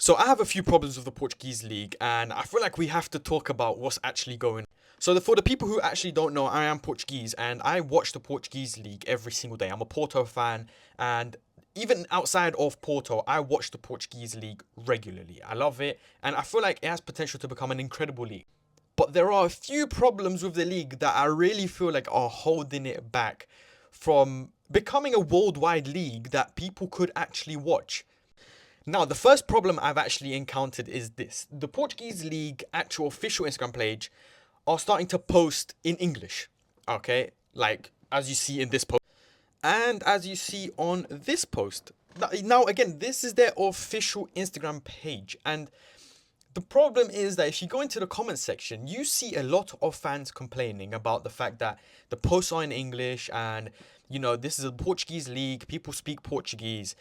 So I have a few problems with the Portuguese league, and I feel like we have to talk about what's actually going on. So for the people who actually don't know, I am Portuguese, and I watch the Portuguese league every single day. I'm a Porto fan, and even outside of Porto, I watch the Portuguese league regularly. I love it, and I feel like it has potential to become an incredible league. But there are a few problems with the league that I really feel like are holding it back from becoming a worldwide league that people could actually watch. Now, the first problem I've actually encountered is this. The Portuguese League actual official Instagram page are starting to post in English. Okay? Like, as you see in this post. And as you see on this post. Now, again, this is their official Instagram page. And the problem is that if you go into the comments section, you see a lot of fans complaining about the fact that the posts are in English and, this is a Portuguese league, people speak Portuguese.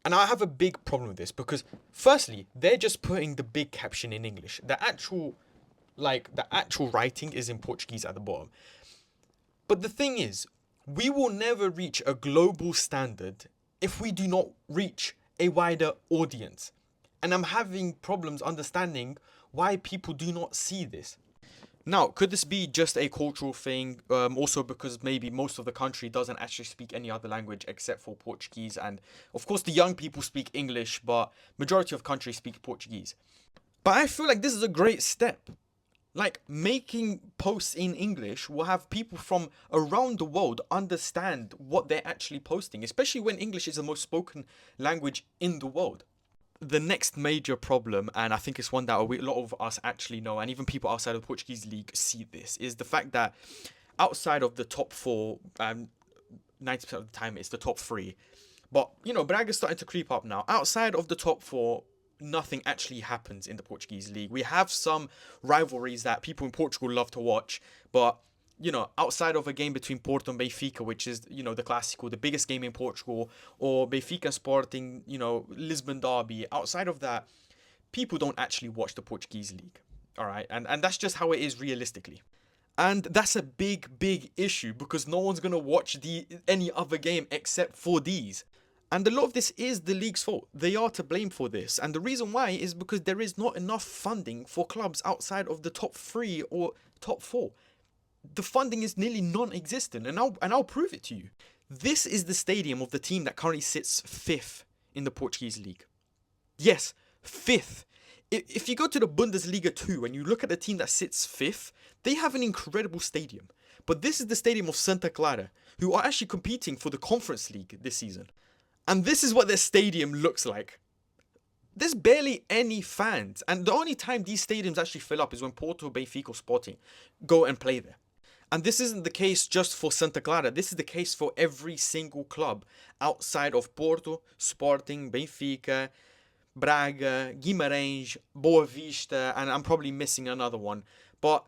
And I have a big problem with this because, firstly, they're just putting the big caption in English. The actual writing is in Portuguese at the bottom. But the thing is, we will never reach a global standard if we do not reach a wider audience. And I'm having problems understanding why people do not see this. Now, could this be just a cultural thing? Also because maybe most of the country doesn't actually speak any other language except for Portuguese. And of course, the young people speak English, but majority of countries speak Portuguese. But I feel like this is a great step. Like, making posts in English will have people from around the world understand what they're actually posting, especially when English is the most spoken language in the world. The next major problem, and I think it's one that a lot of us actually know, and even people outside of the Portuguese league see this, is the fact that outside of the top four, 90% of the time it's the top three. But, Braga's starting to creep up now. Outside of the top four, nothing actually happens in the Portuguese league. We have some rivalries that people in Portugal love to watch, but outside of a game between Porto and Benfica, which is, the Clásico, the biggest game in Portugal, or Benfica Sporting, Lisbon derby, outside of that, people don't actually watch the Portuguese league. All right. And that's just how it is realistically. And that's a big, big issue because no one's going to watch any other game except for these. And a lot of this is the league's fault. They are to blame for this. And the reason why is because there is not enough funding for clubs outside of the top three or top four. The funding is nearly non-existent, and I'll prove it to you. This is the stadium of the team that currently sits 5th in the Portuguese league. Yes, 5th. If you go to the Bundesliga 2 and you look at the team that sits 5th, they have an incredible stadium. But this is the stadium of Santa Clara, who are actually competing for the Conference League this season. And this is what their stadium looks like. There's barely any fans, and the only time these stadiums actually fill up is when Porto, Benfica, or Sporting go and play there. And this isn't the case just for Santa Clara. This is the case for every single club outside of Porto, Sporting, Benfica, Braga, Guimarães, Boa Vista, and I'm probably missing another one. But,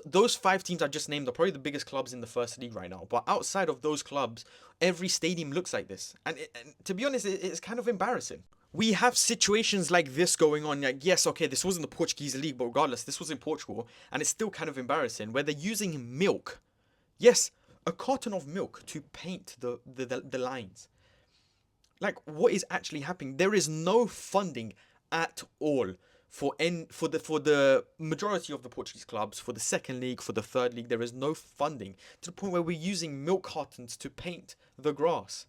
those 5 teams I just named are probably the biggest clubs in the first league right now. But outside of those clubs, every stadium looks like this. And to be honest, it's kind of embarrassing. We have situations like this going on. Like, yes, okay, this wasn't the Portuguese league, but regardless, this was in Portugal, and it's still kind of embarrassing, where they're using milk. Yes, a carton of milk to paint the lines. Like, what is actually happening? There is no funding at all for the majority of the Portuguese clubs, for the second league, for the third league. There is no funding to the point where we're using milk cartons to paint the grass.